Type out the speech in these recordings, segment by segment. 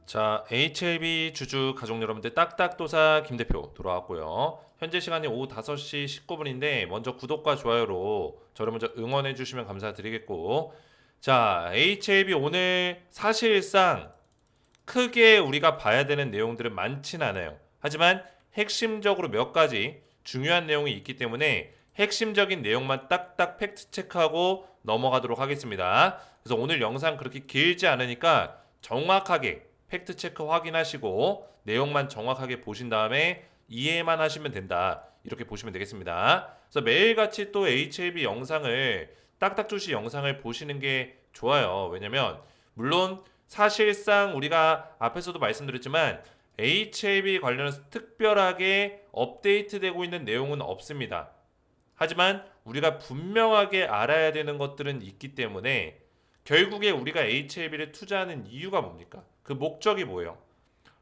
자, HLB 주주 가족 여러분들 딱딱도사 김대표 돌아왔고요. 현재 시간이 오후 5시 19분인데 먼저 구독과 좋아요로 저를 먼저 응원해 주시면 감사드리겠고, 자, HLB 오늘 사실상 크게 우리가 봐야 되는 내용들은 많진 않아요. 하지만 핵심적으로 몇 가지 중요한 내용이 있기 때문에 핵심적인 내용만 딱딱 팩트 체크하고 넘어가도록 하겠습니다. 그래서 오늘 영상 그렇게 길지 않으니까 정확하게 팩트 체크 확인하시고 내용만 정확하게 보신 다음에 이해만 하시면 된다. 이렇게 보시면 되겠습니다. 그래서 매일같이 또 HLB 영상을 딱딱주시 영상을 보시는 게 좋아요. 왜냐면 물론 사실상 우리가 앞에서도 말씀드렸지만 HLB 관련해서 특별하게 업데이트되고 있는 내용은 없습니다. 하지만 우리가 분명하게 알아야 되는 것들은 있기 때문에 결국에 우리가 HLB를 투자하는 이유가 뭡니까? 그 목적이 뭐예요?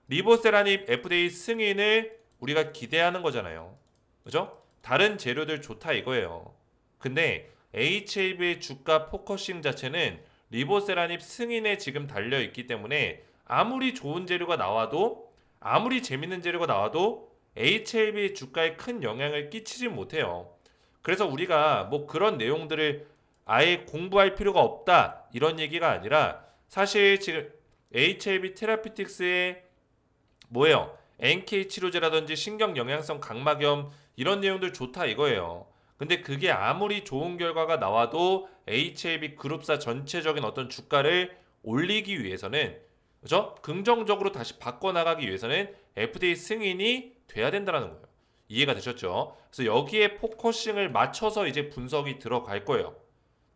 리보세라닙 FDA 승인을 우리가 기대하는 거잖아요. 그죠? 다른 재료들 좋다 이거예요. 근데 HLB의 주가 포커싱 자체는 리보세라닙 승인에 지금 달려 있기 때문에 아무리 좋은 재료가 나와도 아무리 재밌는 재료가 나와도 HLB 주가에 큰 영향을 끼치지 못해요. 그래서 우리가 뭐 그런 내용들을 아예 공부할 필요가 없다 이런 얘기가 아니라 사실 지금 HLB 테라피틱스의 뭐예요? NK 치료제라든지 신경 영양성 각막염 이런 내용들 좋다 이거예요. 근데 그게 아무리 좋은 결과가 나와도 HLB 그룹사 전체적인 어떤 주가를 올리기 위해서는 그죠? 긍정적으로 다시 바꿔나가기 위해서는 FDA 승인이 돼야 된다는 거예요. 이해가 되셨죠? 그래서 여기에 포커싱을 맞춰서 이제 분석이 들어갈 거예요.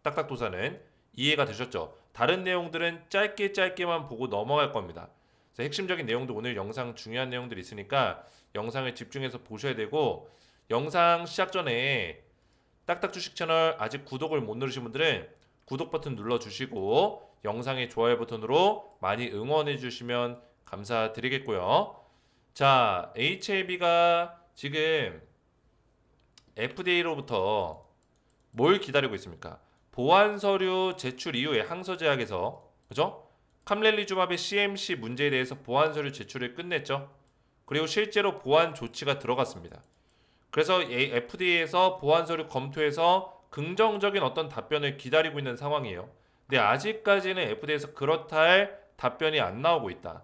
딱딱도사는 이해가 되셨죠? 다른 내용들은 짧게 짧게만 보고 넘어갈 겁니다. 그래서 핵심적인 내용도 오늘 영상 중요한 내용들이 있으니까 영상을 집중해서 보셔야 되고 영상 시작 전에 딱딱 주식 채널 아직 구독을 못 누르신 분들은 구독 버튼 눌러주시고 영상의 좋아요 버튼으로 많이 응원해 주시면 감사드리겠고요. 자, HLB가 지금 FDA로부터 뭘 기다리고 있습니까? 보안 서류 제출 이후에 항소제약에서 그죠? 캄렐리주밥의 CMC 문제에 대해서 보안 서류 제출을 끝냈죠. 그리고 실제로 보안 조치가 들어갔습니다. 그래서 FDA에서 보안 서류 검토해서 긍정적인 어떤 답변을 기다리고 있는 상황이에요. 근데 아직까지는 FDA에서 그렇다 할 답변이 안 나오고 있다.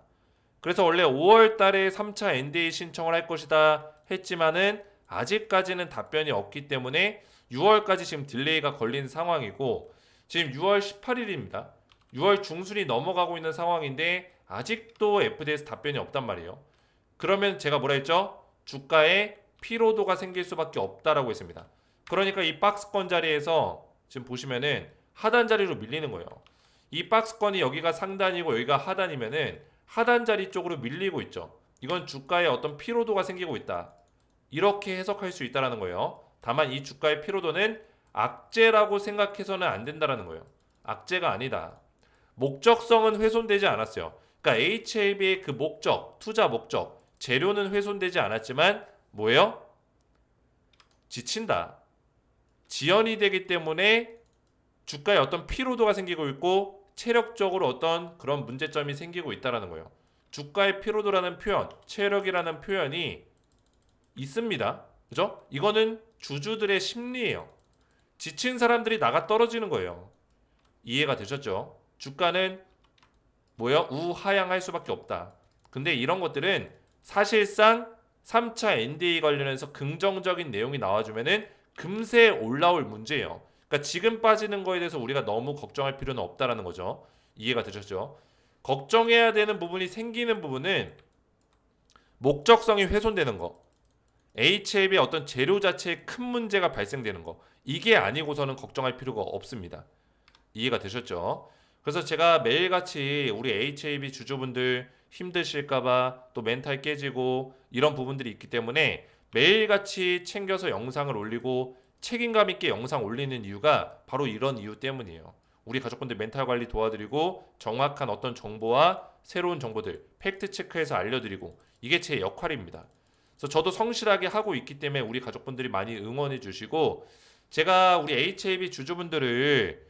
그래서 원래 5월 달에 3차 NDA 신청을 할 것이다 했지만은 아직까지는 답변이 없기 때문에 6월까지 지금 딜레이가 걸린 상황이고 지금 6월 18일입니다. 6월 중순이 넘어가고 있는 상황인데 아직도 FDA에서 답변이 없단 말이에요. 그러면 제가 뭐라 했죠? 주가에 피로도가 생길 수밖에 없다라고 했습니다. 그러니까 이 박스권 자리에서 지금 보시면은 하단 자리로 밀리는 거예요. 이 박스권이 여기가 상단이고 여기가 하단이면은 하단 자리 쪽으로 밀리고 있죠. 이건 주가에 어떤 피로도가 생기고 있다. 이렇게 해석할 수 있다라는 거예요. 다만 이 주가의 피로도는 악재라고 생각해서는 안 된다라는 거예요. 악재가 아니다. 목적성은 훼손되지 않았어요. 그러니까 HLB의 그 목적, 투자 목적, 재료는 훼손되지 않았지만 뭐예요? 지친다. 지연이 되기 때문에 주가에 어떤 피로도가 생기고 있고 체력적으로 어떤 그런 문제점이 생기고 있다라는 거예요. 주가의 피로도라는 표현, 체력이라는 표현이 있습니다. 그죠? 이거는 주주들의 심리예요. 지친 사람들이 나가 떨어지는 거예요. 이해가 되셨죠? 주가는 뭐야? 우하향할 수밖에 없다. 근데 이런 것들은 사실상 3차 NDA 관련해서 긍정적인 내용이 나와주면은 금세 올라올 문제예요. 그러니까 지금 빠지는 거에 대해서 우리가 너무 걱정할 필요는 없다라는 거죠. 이해가 되셨죠? 걱정해야 되는 부분이 생기는 부분은 목적성이 훼손되는 거, HLB의 어떤 재료 자체에 큰 문제가 발생되는 거, 이게 아니고서는 걱정할 필요가 없습니다. 이해가 되셨죠? 그래서 제가 매일같이 우리 HAB 주주분들 힘드실까봐 또 멘탈 깨지고 이런 부분들이 있기 때문에 매일같이 챙겨서 영상을 올리고 책임감 있게 영상 올리는 이유가 바로 이런 이유 때문이에요. 우리 가족분들 멘탈 관리 도와드리고 정확한 어떤 정보와 새로운 정보들 팩트 체크해서 알려드리고 이게 제 역할입니다. 그래서 저도 성실하게 하고 있기 때문에 우리 가족분들이 많이 응원해 주시고 제가 우리 HAB 주주분들을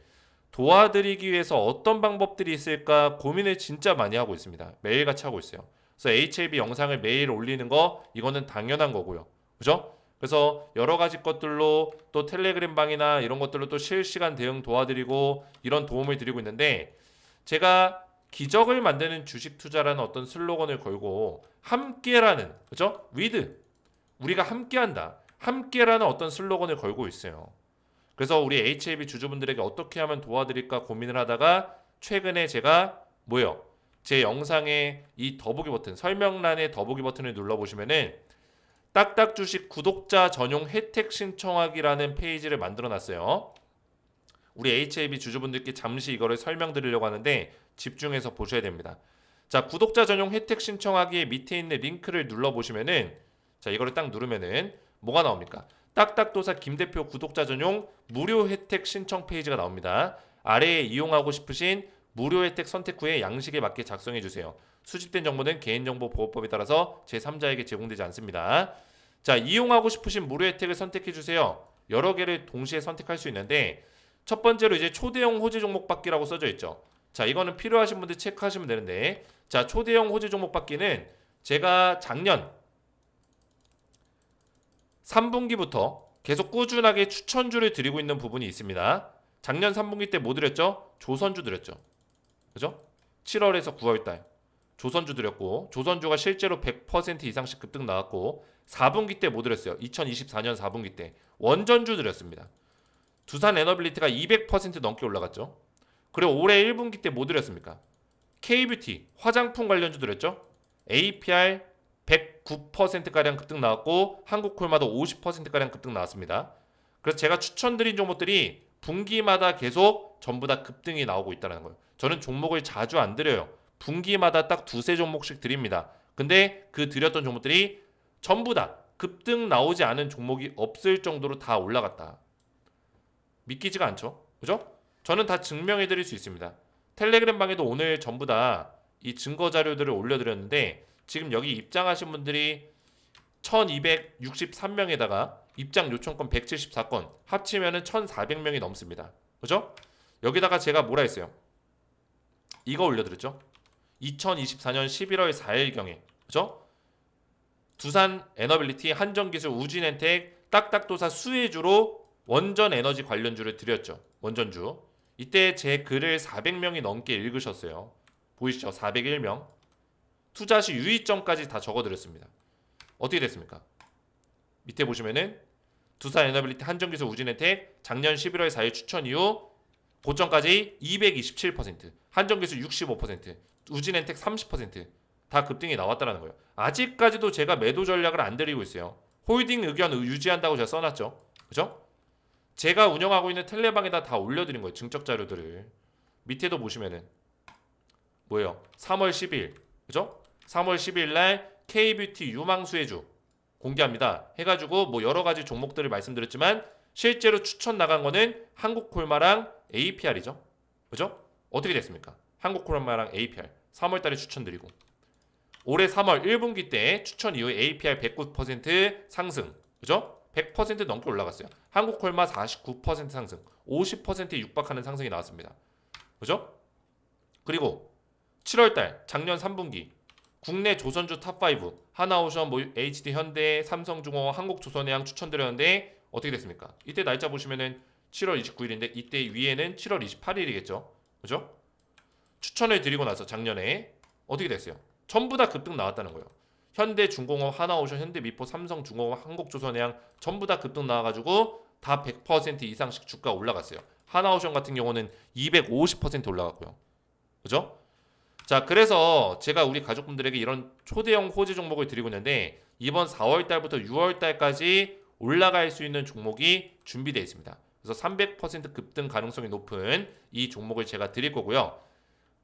도와드리기 위해서 어떤 방법들이 있을까 고민을 진짜 많이 하고 있습니다. 매일같이 하고 있어요. 그래서 HLB 영상을 매일 올리는 거 이거는 당연한 거고요. 그죠? 그래서 여러 가지 것들로 또 텔레그램 방이나 이런 것들로 또 실시간 대응 도와드리고 이런 도움을 드리고 있는데 제가 기적을 만드는 주식 투자라는 어떤 슬로건을 걸고 함께라는 그죠? with 우리가 함께한다. 함께라는 어떤 슬로건을 걸고 있어요. 그래서 우리 HLB 주주분들에게 어떻게 하면 도와드릴까 고민을 하다가 최근에 제가 뭐요? 제 영상에 이 더보기 버튼 설명란에 더보기 버튼을 눌러보시면은 딱딱 주식 구독자 전용 혜택 신청하기라는 페이지를 만들어 놨어요. 우리 HLB 주주분들께 잠시 이거를 설명드리려고 하는데 집중해서 보셔야 됩니다. 자, 구독자 전용 혜택 신청하기에 밑에 있는 링크를 눌러보시면은 자, 이거를 딱 누르면은 뭐가 나옵니까? 딱딱도사 김대표 구독자 전용 무료 혜택 신청 페이지가 나옵니다. 아래에 이용하고 싶으신 무료 혜택 선택 후에 양식에 맞게 작성해 주세요. 수집된 정보는 개인정보 보호법에 따라서 제3자에게 제공되지 않습니다. 자, 이용하고 싶으신 무료 혜택을 선택해 주세요. 여러 개를 동시에 선택할 수 있는데 첫 번째로 이제 초대형 호재 종목 받기라고 써져 있죠. 자, 이거는 필요하신 분들 체크하시면 되는데 자, 초대형 호재 종목 받기는 제가 작년 3분기부터 계속 꾸준하게 추천주를 드리고 있는 부분이 있습니다. 작년 3분기 때 뭐 드렸죠? 조선주 드렸죠. 그죠? 7월에서 9월달 조선주 드렸고 조선주가 실제로 100% 이상씩 급등 나왔고 4분기 때 뭐 드렸어요? 2024년 4분기 때 원전주 드렸습니다. 두산 에너빌리티가 200% 넘게 올라갔죠. 그리고 올해 1분기 때 뭐 드렸습니까? K뷰티 화장품 관련주 드렸죠. APR 109%가량 급등 나왔고 한국콜마도 50%가량 급등 나왔습니다. 그래서 제가 추천드린 종목들이 분기마다 계속 전부 다 급등이 나오고 있다는 거예요. 저는 종목을 자주 안 드려요. 분기마다 딱 두세 종목씩 드립니다. 근데 그 드렸던 종목들이 전부 다 급등 나오지 않은 종목이 없을 정도로 다 올라갔다. 믿기지가 않죠. 그죠? 저는 다 증명해 드릴 수 있습니다. 텔레그램 방에도 오늘 전부 다 이 증거 자료들을 올려드렸는데 지금 여기 입장하신 분들이 1263명에다가 입장 요청건 174건 합치면은 1400명이 넘습니다. 그죠? 여기다가 제가 뭐라 했어요? 이거 올려드렸죠? 2024년 11월 4일경에 그죠? 두산 에너빌리티, 한전기술, 우진엔텍, 딱딱도사, 수혜주로 원전 에너지 관련주를 드렸죠. 원전주. 이때 제 글을 400명이 넘게 읽으셨어요. 보이시죠? 401명. 투자 시 유의점까지 다 적어드렸습니다. 어떻게 됐습니까? 밑에 보시면은 두산 에너빌리티, 한전기술, 우진엔텍 작년 11월 4일 추천 이후 고점까지 227%, 한전기술 65%, 우진엔텍 30%다 급등이 나왔다는 거예요. 아직까지도 제가 매도 전략을 안 드리고 있어요. 홀딩 의견 유지한다고 제가 써놨죠. 그죠? 제가 운영하고 있는 텔레방에다 다 올려드린 거예요. 증적 자료들을. 밑에도 보시면은 뭐예요? 3월 10일 그죠? 3월 10일 날 K뷰티 유망수혜주 공개합니다. 해가지고 뭐 여러 가지 종목들을 말씀드렸지만 실제로 추천 나간 거는 한국콜마랑 APR이죠. 그죠? 어떻게 됐습니까? 한국콜마랑 APR 3월 달에 추천드리고 올해 3월 1분기 때 추천 이후에 APR 109% 상승. 그죠? 100% 넘게 올라갔어요. 한국콜마 49% 상승. 50%에 육박하는 상승이 나왔습니다. 그죠? 그리고 7월달 작년 3분기 국내 조선주 탑5 하나오션, HD 현대, 삼성중공업, 한국조선해양 추천드렸는데 어떻게 됐습니까? 이때 날짜 보시면은 7월 29일인데 이때 위에는 7월 28일이겠죠. 그죠? 추천을 드리고 나서 작년에 어떻게 됐어요? 전부 다 급등 나왔다는 거예요. 현대중공업, 하나오션, 현대미포, 삼성중공업, 한국조선해양 전부 다 급등 나와가지고 다 100% 이상씩 주가 올라갔어요. 하나오션 같은 경우는 250% 올라갔고요. 그죠? 자, 그래서 제가 우리 가족분들에게 이런 초대형 호재 종목을 드리고 있는데 이번 4월 달부터 6월 달까지 올라갈 수 있는 종목이 준비되어 있습니다. 그래서 300% 급등 가능성이 높은 이 종목을 제가 드릴 거고요.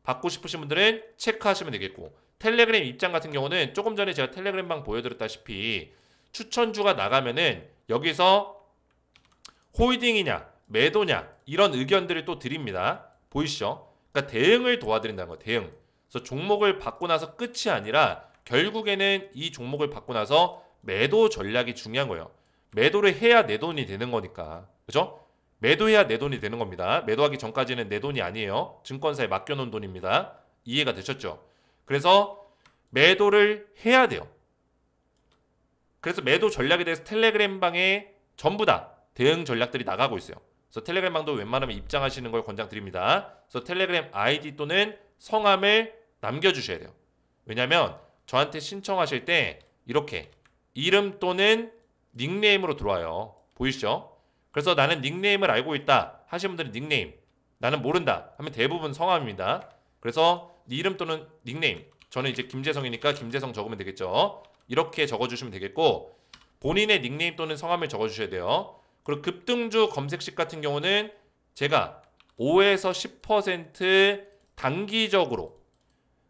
받고 싶으신 분들은 체크하시면 되겠고 텔레그램 입장 같은 경우는 조금 전에 제가 텔레그램 방 보여드렸다시피 추천주가 나가면은 여기서 홀딩이냐 매도냐 이런 의견들을 또 드립니다. 보이시죠? 그러니까 대응을 도와드린다는 거예요. 대응. 그래서 종목을 받고 나서 끝이 아니라 결국에는 이 종목을 받고 나서 매도 전략이 중요한 거예요. 매도를 해야 내 돈이 되는 거니까. 그죠? 매도해야 내 돈이 되는 겁니다. 매도하기 전까지는 내 돈이 아니에요. 증권사에 맡겨놓은 돈입니다. 이해가 되셨죠? 그래서 매도를 해야 돼요. 그래서 매도 전략에 대해서 텔레그램 방에 전부 다 대응 전략들이 나가고 있어요. 그래서 텔레그램 방도 웬만하면 입장하시는 걸 권장드립니다. 그래서 텔레그램 아이디 또는 성함을 남겨주셔야 돼요. 왜냐하면 저한테 신청하실 때 이렇게 이름 또는 닉네임으로 들어와요. 보이시죠? 그래서 나는 닉네임을 알고 있다 하시는 분들은 닉네임, 나는 모른다 하면 대부분 성함입니다. 그래서 이름 또는 닉네임, 저는 이제 김재성이니까 김재성 적으면 되겠죠. 이렇게 적어주시면 되겠고, 본인의 닉네임 또는 성함을 적어주셔야 돼요. 그리고 급등주 검색식 같은 경우는 제가 5에서 10% 단기적으로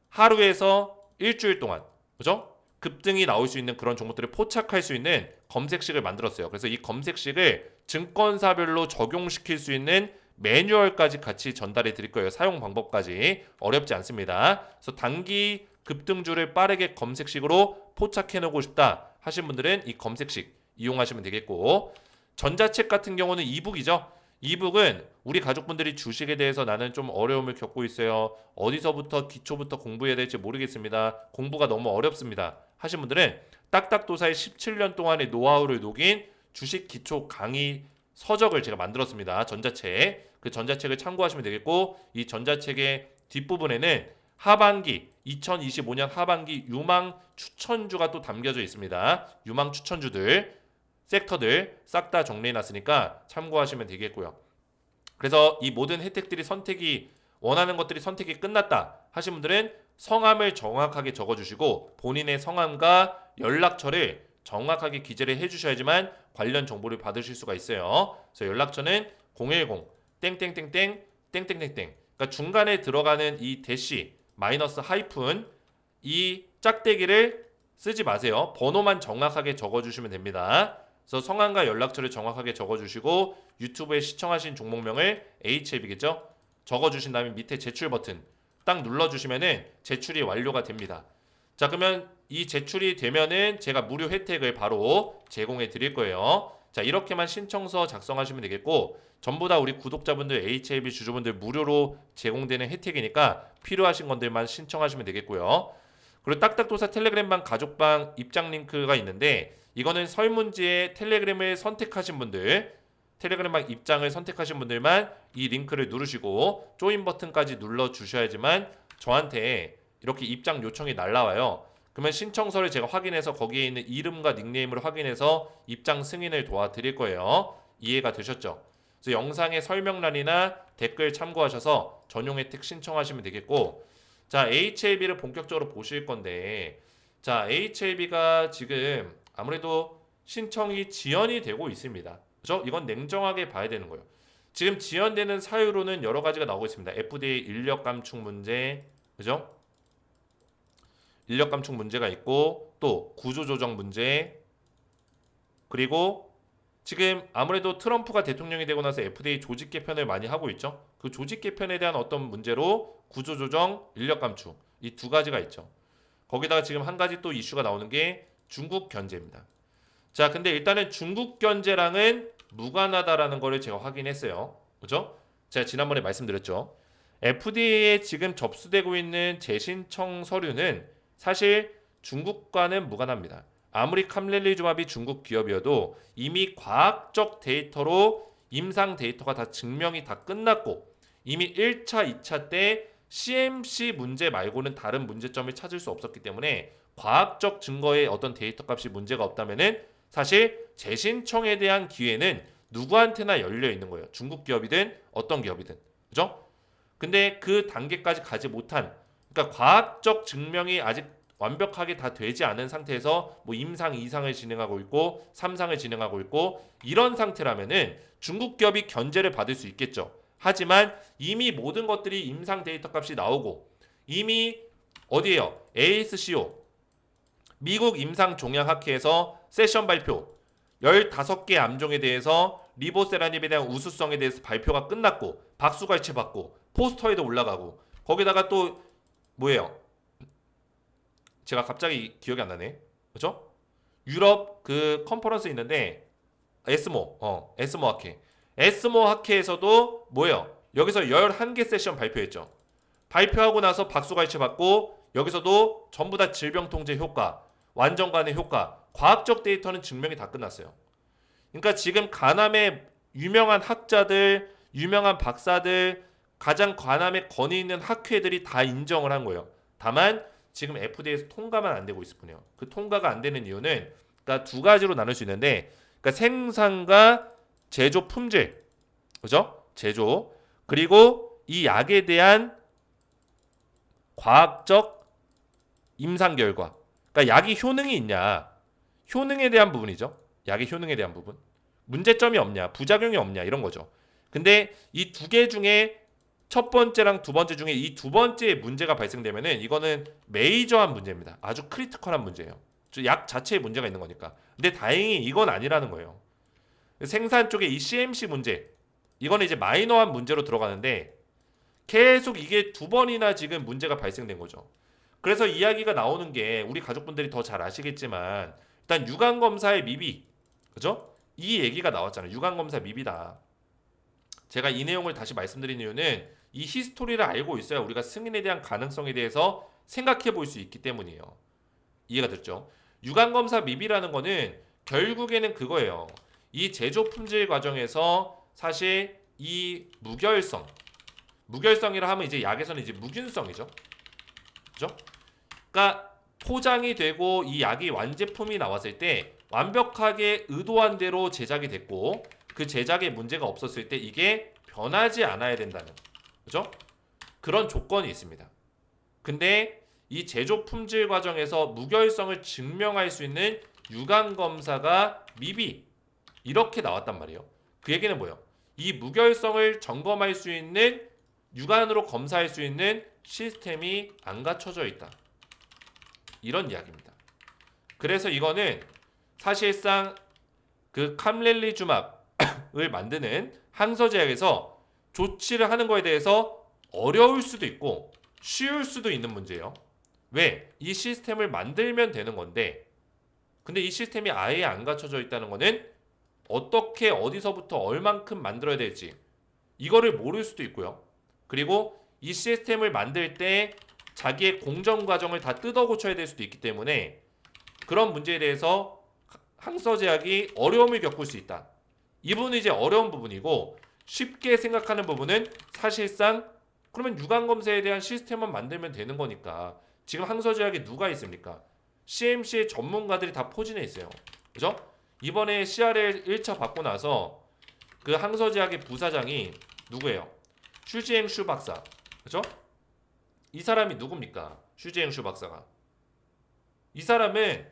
하루에서 일주일 동안, 그죠? 급등이 나올 수 있는 그런 종목들을 포착할 수 있는 검색식을 만들었어요. 그래서 이 검색식을 증권사별로 적용시킬 수 있는 매뉴얼까지 같이 전달해 드릴 거예요. 사용 방법까지 어렵지 않습니다. 그래서 단기 급등주를 빠르게 검색식으로 포착해 놓고 싶다 하신 분들은 이 검색식 이용하시면 되겠고, 전자책 같은 경우는 이북이죠. 이북은 우리 가족분들이 주식에 대해서 나는 좀 어려움을 겪고 있어요. 어디서부터 기초부터 공부해야 될지 모르겠습니다. 공부가 너무 어렵습니다. 하신 분들은 딱딱도사의 17년 동안의 노하우를 녹인 주식 기초 강의 서적을 제가 만들었습니다. 전자책. 그 전자책을 참고하시면 되겠고, 이 전자책의 뒷부분에는 하반기 2025년 하반기 유망 추천주가 또 담겨져 있습니다. 유망 추천주들 섹터들 싹 다 정리해놨으니까 참고하시면 되겠고요. 그래서 이 모든 혜택들이 선택이 원하는 것들이 선택이 끝났다 하신 분들은 성함을 정확하게 적어주시고 본인의 성함과 연락처를 정확하게 기재를 해주셔야지만 관련 정보를 받으실 수가 있어요. 그래서 연락처는 010 땡땡땡땡 땡땡땡땡. 그러니까 중간에 들어가는 이 대시 마이너스 하이픈 이 짝대기를 쓰지 마세요. 번호만 정확하게 적어주시면 됩니다. 그래서 성함과 연락처를 정확하게 적어주시고 유튜브에 시청하신 종목명을 HLB겠죠? 적어주신 다음에 밑에 제출 버튼 딱 눌러주시면은 제출이 완료가 됩니다. 자, 그러면 이 제출이 되면은 제가 무료 혜택을 바로 제공해 드릴 거예요. 자, 이렇게만 신청서 작성하시면 되겠고, 전부 다 우리 구독자분들 HLB 주주분들 무료로 제공되는 혜택이니까 필요하신 것들만 신청하시면 되겠고요. 그리고 딱딱도사 텔레그램방 가족방 입장 링크가 있는데, 이거는 설문지에 텔레그램을 선택하신 분들, 텔레그램방 입장을 선택하신 분들만 이 링크를 누르시고 조인 버튼까지 눌러 주셔야지만 저한테 이렇게 입장 요청이 날라와요. 그러면 신청서를 제가 확인해서 거기에 있는 이름과 닉네임을 확인해서 입장 승인을 도와드릴 거예요. 이해가 되셨죠? 그래서 영상의 설명란이나 댓글 참고하셔서 전용 혜택 신청하시면 되겠고, 자, HLB를 본격적으로 보실 건데, 자, HLB가 지금 아무래도 신청이 지연이 되고 있습니다. 그죠? 이건 냉정하게 봐야 되는 거예요. 지금 지연되는 사유로는 여러 가지가 나오고 있습니다. FDA 인력 감축 문제, 그죠? 인력 감축 문제가 있고, 또 구조 조정 문제, 그리고 지금 아무래도 트럼프가 대통령이 되고 나서 FDA 조직 개편을 많이 하고 있죠. 그 조직 개편에 대한 어떤 문제로 구조 조정, 인력 감축 이 두 가지가 있죠. 거기다가 지금 한 가지 또 이슈가 나오는 게 중국 견제입니다. 자, 근데 일단은 중국 견제랑은 무관하다라는 거를 제가 확인했어요. 그죠? 제가 지난번에 말씀드렸죠. FDA에 지금 접수되고 있는 재신청 서류는 사실 중국과는 무관합니다. 아무리 캄렐리 조합이 중국 기업이어도 이미 과학적 데이터로 임상 데이터가 다 증명이 다 끝났고 이미 1차, 2차 때 CMC 문제 말고는 다른 문제점을 찾을 수 없었기 때문에 과학적 증거의 어떤 데이터 값이 문제가 없다면은 사실 재신청에 대한 기회는 누구한테나 열려 있는 거예요. 중국 기업이든 어떤 기업이든. 그죠? 근데 그 단계까지 가지 못한, 그러니까 과학적 증명이 아직 완벽하게 다 되지 않은 상태에서 뭐 임상 2상을 진행하고 있고 3상을 진행하고 있고 이런 상태라면은 중국 기업이 견제를 받을 수 있겠죠. 하지만 이미 모든 것들이 임상 데이터 값이 나오고 이미 어디에요? ASCO 미국 임상 종양학회에서 세션 발표 15개 암종에 대해서 리보세라닙에 대한 우수성에 대해서 발표가 끝났고 박수갈채 받고 포스터에도 올라가고 거기다가 또 뭐예요? 제가 갑자기 기억이 안 나네. 그죠? 유럽 그 컨퍼런스 있는데 에스모 학회. 에스모 학회에서도 뭐예요? 여기서 11개 세션 발표했죠. 발표하고 나서 박수갈채 받고 여기서도 전부 다 질병통제 효과, 완전간의 효과, 과학적 데이터는 증명이 다 끝났어요. 그러니까 지금 간암의 유명한 학자들, 유명한 박사들, 가장 간암에 권위 있는 학회들이 다 인정을 한 거예요. 다만 지금 FDA에서 통과만 안 되고 있을 뿐이에요. 그 통과가 안 되는 이유는 그러니까 두 가지로 나눌 수 있는데, 그러니까 생산과 제조 품질, 그죠? 제조, 그리고 이 약에 대한 과학적 임상 결과. 그러니까 약이 효능이 있냐, 효능에 대한 부분이죠. 약의 효능에 대한 부분. 문제점이 없냐, 부작용이 없냐, 이런 거죠. 근데 이 두 개 중에 첫 번째랑 두 번째 중에 이 두 번째에 문제가 발생되면은 이거는 메이저한 문제입니다. 아주 크리티컬한 문제예요. 약 자체에 문제가 있는 거니까. 근데 다행히 이건 아니라는 거예요. 생산 쪽에 이 CMC 문제, 이거는 이제 마이너한 문제로 들어가는데 계속 이게 두 번이나 지금 문제가 발생된 거죠. 그래서 이야기가 나오는 게 우리 가족분들이 더 잘 아시겠지만 일단 유관 검사의 미비, 그죠? 이 얘기가 나왔잖아요. 유관 검사 미비다. 제가 이 내용을 다시 말씀드린 이유는 이 히스토리를 알고 있어야 우리가 승인에 대한 가능성에 대해서 생각해 볼 수 있기 때문이에요. 이해가 됐죠? 유관 검사 미비라는 거는 결국에는 그거예요. 이 제조 품질 과정에서 사실 이 무결성이라 하면 이제 약에서는 이제 무균성이죠. 그죠? 그러니까 포장이 되고 이 약이 완제품이 나왔을 때 완벽하게 의도한 대로 제작이 됐고 그 제작에 문제가 없었을 때 이게 변하지 않아야 된다는, 그죠? 그런 조건이 있습니다. 근데 이 제조 품질 과정에서 무결성을 증명할 수 있는 유관 검사가 미비, 이렇게 나왔단 말이에요. 그 얘기는 뭐예요? 이 무결성을 점검할 수 있는, 유관으로 검사할 수 있는 시스템이 안 갖춰져 있다, 이런 이야기입니다. 그래서 이거는 사실상 그 캄렐리주막을 만드는 항서제약에서 조치를 하는 거에 대해서 어려울 수도 있고 쉬울 수도 있는 문제예요. 왜? 이 시스템을 만들면 되는 건데, 근데 이 시스템이 아예 안 갖춰져 있다는 거는 어떻게 어디서부터 얼만큼 만들어야 될지 이거를 모를 수도 있고요. 그리고 이 시스템을 만들 때 자기의 공정 과정을 다 뜯어 고쳐야 될 수도 있기 때문에 그런 문제에 대해서 항서제약이 어려움을 겪을 수 있다. 이 부분은 이제 어려운 부분이고, 쉽게 생각하는 부분은 사실상 그러면 유관 검사에 대한 시스템만 만들면 되는 거니까 지금 항서제약에 누가 있습니까? CMC의 전문가들이 다 포진해 있어요. 그죠? 이번에 CRL 1차 받고 나서 그 항서제약의 부사장이 누구예요? 슈지행 슈 박사. 그죠? 이 사람이 누굽니까? 슈지행 슈 박사가. 이 사람은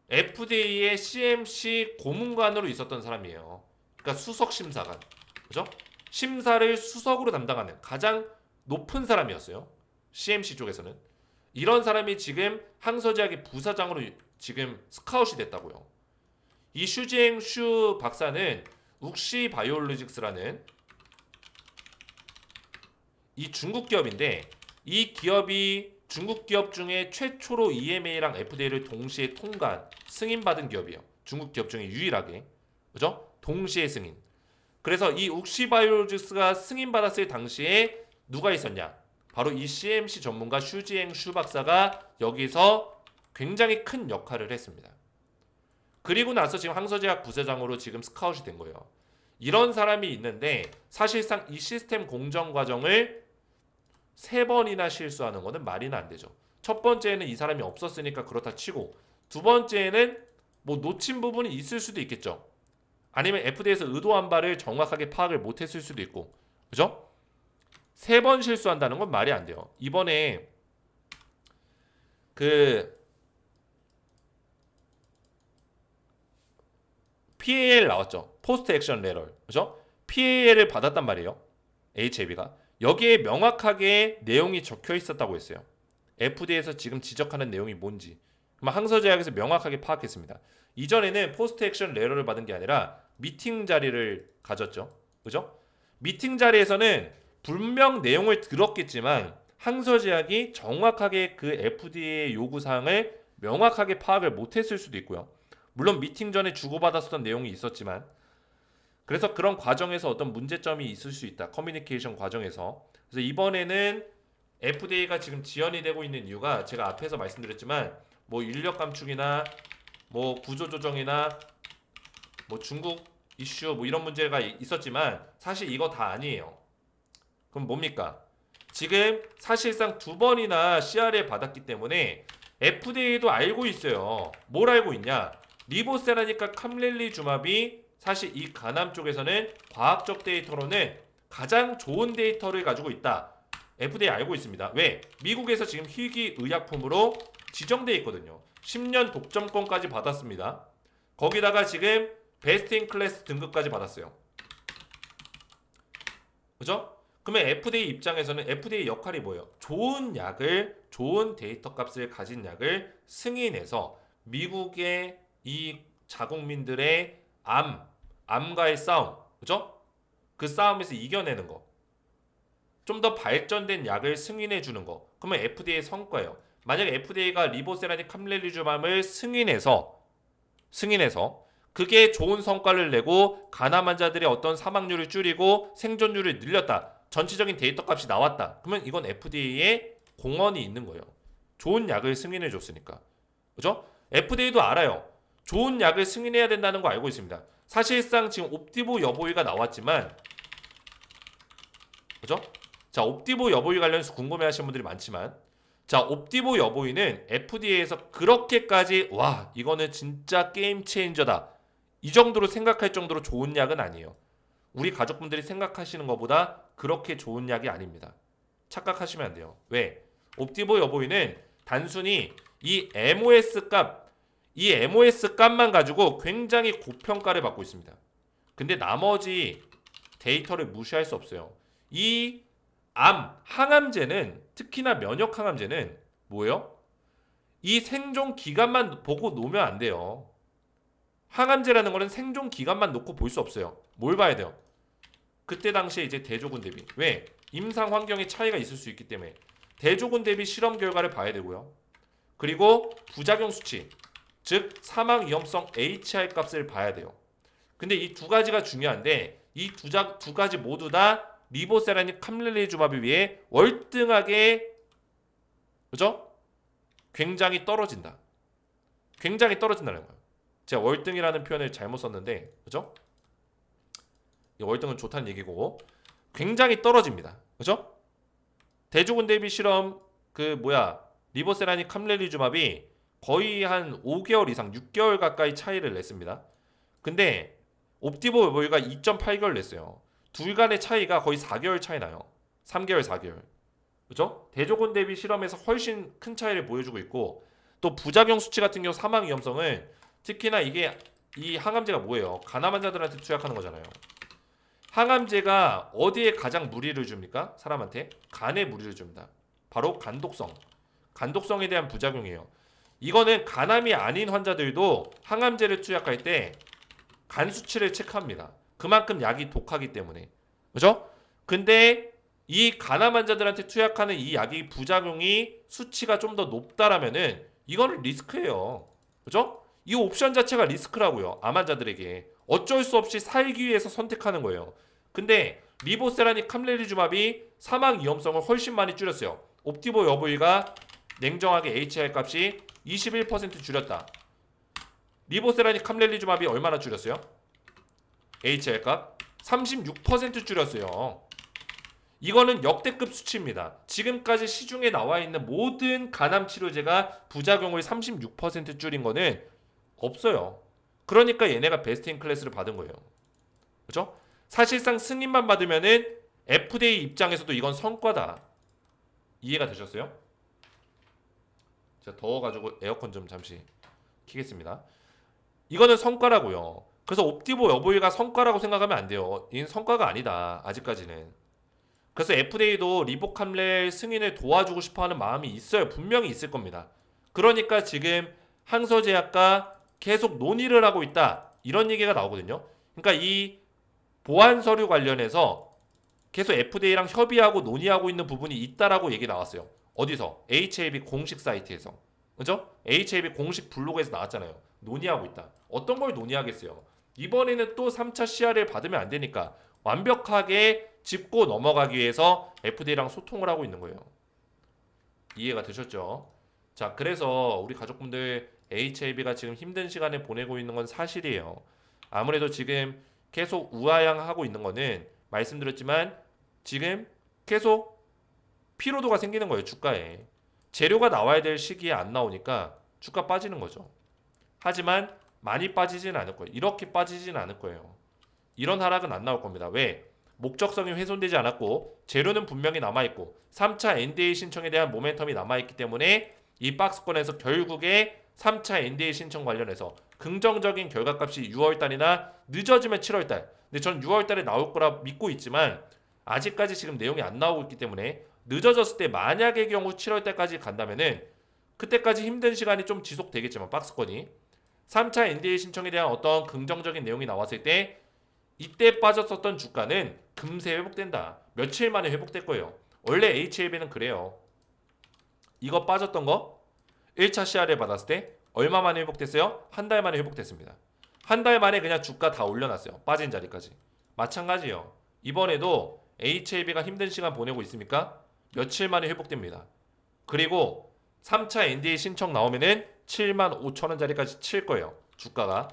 FDA의 CMC 고문관으로 있었던 사람이에요. 그러니까 수석 심사관. 그죠? 심사를 수석으로 담당하는 가장 높은 사람이었어요. CMC 쪽에서는. 이런 사람이 지금 항서제약의 부사장으로 지금 스카웃이 됐다고요. 이 슈지행 슈 박사는 욱시 바이오로직스라는 이 중국 기업인데, 이 기업이 중국 기업 중에 최초로 EMA랑 FDA를 동시에 통과한 승인받은 기업이에요. 중국 기업 중에 유일하게. 그죠? 동시에 승인. 그래서 이 욱시 바이오로직스가 승인받았을 당시에 누가 있었냐? 바로 이 CMC 전문가 슈지행 슈 박사가 여기서 굉장히 큰 역할을 했습니다. 그리고 나서 지금 항서제약 부사장으로 지금 스카웃이 된 거예요. 이런 사람이 있는데 사실상 이 시스템 공정 과정을 3번이나 실수하는 거는 말이나 안 되죠. 첫 번째는 이 사람이 없었으니까 그렇다 치고, 두 번째는 뭐 놓친 부분이 있을 수도 있겠죠. 아니면 FDA에서 의도한 바를 정확하게 파악을 못했을 수도 있고, 그죠? 3번 실수한다는 건 말이 안 돼요. 이번에 그 PAL 나왔죠. 포스트 액션 레럴. 그죠? PAL을 받았단 말이에요. HAB가. 여기에 명확하게 내용이 적혀 있었다고 했어요. FDA에서 지금 지적하는 내용이 뭔지. 그럼 항서제약에서 명확하게 파악했습니다. 이전에는 포스트 액션 레럴을 받은 게 아니라 미팅 자리를 가졌죠. 그죠? 미팅 자리에서는 분명 내용을 들었겠지만 항서제약이 정확하게 그 FDA의 요구사항을 명확하게 파악을 못했을 수도 있고요. 물론 미팅 전에 주고받았었던 내용이 있었지만, 그래서 그런 과정에서 어떤 문제점이 있을 수 있다. 커뮤니케이션 과정에서. 그래서 이번에는 FDA가 지금 지연이 되고 있는 이유가 제가 앞에서 말씀드렸지만 뭐 인력 감축이나 뭐 구조 조정이나 뭐 중국 이슈 뭐 이런 문제가 있었지만 사실 이거 다 아니에요. 그럼 뭡니까? 지금 사실상 두 번이나 CR을 받았기 때문에 FDA도 알고 있어요. 뭘 알고 있냐? 리보세라니까 캄렐리주맙이 사실 이 간암 쪽에서는 과학적 데이터로는 가장 좋은 데이터를 가지고 있다. FDA 알고 있습니다. 왜? 미국에서 지금 희귀 의약품으로 지정돼 있거든요. 10년 독점권까지 받았습니다. 거기다가 지금 베스트 인 클래스 등급까지 받았어요. 그죠? 그러면 FDA 입장에서는 FDA 역할이 뭐예요? 좋은 약을, 좋은 데이터 값을 가진 약을 승인해서 미국의 이 자국민들의 암과의 싸움, 그죠? 그 싸움에서 이겨내는 거. 좀 더 발전된 약을 승인해 주는 거. 그러면 FDA의 성과예요. 만약에 FDA가 리보세라닌 캄렐리주맘을 승인해서 그게 좋은 성과를 내고 간암 환자들의 어떤 사망률을 줄이고 생존율을 늘렸다. 전체적인 데이터 값이 나왔다. 그러면 이건 FDA의 공헌이 있는 거예요. 좋은 약을 승인해 줬으니까. 그죠? FDA도 알아요. 좋은 약을 승인해야 된다는 거 알고 있습니다. 사실상 지금 옵디보 여보이가 나왔지만 그죠? 자, 옵디보 여보이 관련해서 궁금해하시는 분들이 많지만 자, 옵디보 여보이는 FDA에서 그렇게까지 와, 이거는 진짜 게임 체인저다. 이 정도로 생각할 정도로 좋은 약은 아니에요. 우리 가족분들이 생각하시는 것보다 그렇게 좋은 약이 아닙니다. 착각하시면 안 돼요. 왜? 옵디보 여보이는 단순히 이 MOS 값만 가지고 굉장히 고평가를 받고 있습니다. 근데 나머지 데이터를 무시할 수 없어요. 이 항암제는 특히나 면역 항암제는 뭐예요? 이 생존 기간만 보고 놓으면 안 돼요. 항암제라는 거는 생존 기간만 놓고 볼 수 없어요. 뭘 봐야 돼요? 그때 당시에 이제 대조군 대비. 왜? 임상 환경의 차이가 있을 수 있기 때문에 대조군 대비 실험 결과를 봐야 되고요. 그리고 부작용 수치, 즉 사망 위험성 HR 값을 봐야 돼요. 근데 이 두 가지가 중요한데 이 두 가지 모두 다 리보세라닌 캄렐리주맙에 비해 월등하게 그죠? 굉장히 떨어진다. 굉장히 떨어진다는 거예요. 제가 월등이라는 표현을 잘못 썼는데 그죠? 월등은 좋다는 얘기고 굉장히 떨어집니다. 그죠? 대조군 대비 실험 리보세라닌 캄렐리주맙이 거의 한 5개월 이상 6개월 가까이 차이를 냈습니다. 근데 옵디보 여보이가 2.8개월 냈어요. 둘 간의 차이가 거의 4개월 차이 나요. 3개월, 4개월. 그죠? 대조군 대비 실험에서 훨씬 큰 차이를 보여주고 있고 또 부작용 수치 같은 경우 사망 위험성은 특히나 이게 이 항암제가 뭐예요? 간암 환자들한테 투약하는 거잖아요. 항암제가 어디에 가장 무리를 줍니까? 사람한테 간에 무리를 줍니다. 바로 간독성. 간독성에 대한 부작용이에요. 이거는 간암이 아닌 환자들도 항암제를 투약할 때 간 수치를 체크합니다. 그만큼 약이 독하기 때문에. 그죠? 근데 이 간암 환자들한테 투약하는 이 약이 부작용이 수치가 좀 더 높다라면은 이거는 리스크예요. 그죠? 이 옵션 자체가 리스크라고요. 암 환자들에게. 어쩔 수 없이 살기 위해서 선택하는 거예요. 근데 리보세라닌 캄렐리주맙이 사망 위험성을 훨씬 많이 줄였어요. 옵디보 여보이가 냉정하게 HR 값이 21% 줄였다. 리보세라닌 캄렐리주맙이 얼마나 줄였어요? HR 값 36% 줄였어요. 이거는 역대급 수치입니다. 지금까지 시중에 나와 있는 모든 간암 치료제가 부작용을 36% 줄인 거는 없어요. 그러니까 얘네가 베스트 인 클래스를 받은 거예요. 그렇죠? 사실상 승인만 받으면은 FDA 입장에서도 이건 성과다. 이해가 되셨어요? 제가 더워가지고 에어컨 좀 잠시 켜겠습니다. 이거는 성과라고요. 그래서 옵디보 여보이가 성과라고 생각하면 안 돼요. 이건 성과가 아니다. 아직까지는. 그래서 FDA도 리보캄렐 승인을 도와주고 싶어하는 마음이 있어요. 분명히 있을 겁니다. 그러니까 지금 항서제약과 계속 논의를 하고 있다. 이런 얘기가 나오거든요. 그러니까 이 보안 서류 관련해서 계속 FDA랑 협의하고 논의하고 있는 부분이 있다라고 얘기 나왔어요. 어디서? HAB 공식 사이트에서. 그죠? HAB 공식 블로그에서 나왔잖아요. 논의하고 있다. 어떤 걸 논의하겠어요? 이번에는 또 3차 CR을 받으면 안 되니까 완벽하게 짚고 넘어가기 위해서 FDA랑 소통을 하고 있는 거예요. 이해가 되셨죠? 자, 그래서 우리 가족분들 HAB가 지금 힘든 시간을 보내고 있는 건 사실이에요. 아무래도 지금 계속 우하향하고 있는 거는 말씀드렸지만 지금 계속 피로도가 생기는 거예요, 주가에. 재료가 나와야 될 시기에 안 나오니까 주가 빠지는 거죠. 하지만 많이 빠지진 않을 거예요. 이렇게 빠지진 않을 거예요. 이런 하락은 안 나올 겁니다. 왜? 목적성이 훼손되지 않았고 재료는 분명히 남아있고 3차 NDA 신청에 대한 모멘텀이 남아있기 때문에 이 박스권에서 결국에 3차 NDA 신청 관련해서 긍정적인 결과값이 6월달이나 늦어지면 7월달. 근데 전 6월달에 나올 거라 믿고 있지만 아직까지 지금 내용이 안 나오고 있기 때문에 늦어졌을 때 만약의 경우 7월달까지 간다면은 그때까지 힘든 시간이 좀 지속되겠지만 박스권이 3차 NDA 신청에 대한 어떤 긍정적인 내용이 나왔을 때 이때 빠졌었던 주가는 금세 회복된다. 며칠 만에 회복될 거예요. 원래 HLB는 그래요. 이거 빠졌던 거 1차 CR을 받았을 때 얼마 만에 회복됐어요? 한 달 만에 회복됐습니다. 한 달 만에 그냥 주가 다 올려놨어요. 빠진 자리까지. 마찬가지예요. 이번에도 HLB가 힘든 시간 보내고 있습니까? 며칠 만에 회복됩니다. 그리고 3차 NDA 신청 나오면은 7만 5천 원짜리까지 칠 거예요. 주가가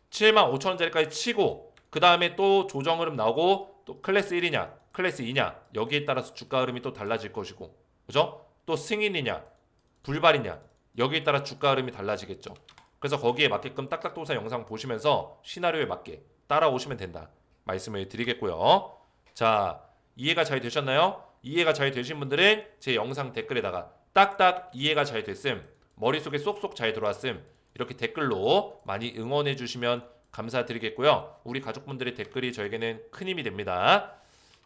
7만 5천 원짜리까지 치고 그 다음에 또 조정 흐름 나오고 또 클래스 1이냐 클래스 2냐 여기에 따라서 주가 흐름이 또 달라질 것이고 그죠? 또 승인이냐 불발이냐 여기에 따라 주가 흐름이 달라지겠죠. 그래서 거기에 맞게끔 딱딱도사 영상 보시면서 시나리오에 맞게 따라오시면 된다 말씀을 드리겠고요. 자, 이해가 잘 되셨나요? 이해가 잘 되신 분들은 제 영상 댓글에다가 딱딱 이해가 잘 됐음 머릿속에 쏙쏙 잘 들어왔음 이렇게 댓글로 많이 응원해 주시면 감사드리겠고요. 우리 가족분들의 댓글이 저에게는 큰 힘이 됩니다.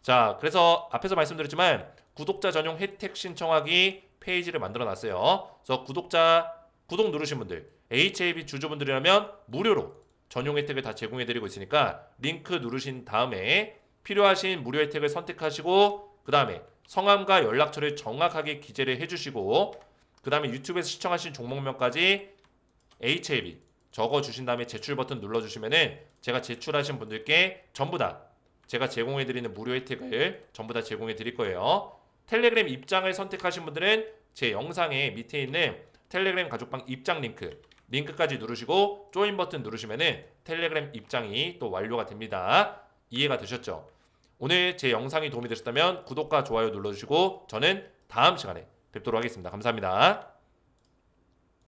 자, 그래서 앞에서 말씀드렸지만 구독자 전용 혜택 신청하기 페이지를 만들어 놨어요. 그래서 구독 누르신 분들 HAB 주주분들이라면 무료로 전용 혜택을 다 제공해 드리고 있으니까 링크 누르신 다음에 필요하신 무료 혜택을 선택하시고 그 다음에 성함과 연락처를 정확하게 기재를 해주시고 그 다음에 유튜브에서 시청하신 종목명까지 HAB 적어주신 다음에 제출 버튼 눌러주시면은 제가 제출하신 분들께 전부 다 제가 제공해드리는 무료 혜택을 전부 다 제공해 드릴 거예요. 텔레그램 입장을 선택하신 분들은 제 영상에 밑에 있는 텔레그램 가족방 입장 링크까지 누르시고 조인 버튼 누르시면은 텔레그램 입장이 또 완료가 됩니다. 이해가 되셨죠? 오늘 제 영상이 도움이 되셨다면 구독과 좋아요 눌러주시고 저는 다음 시간에 뵙도록 하겠습니다. 감사합니다.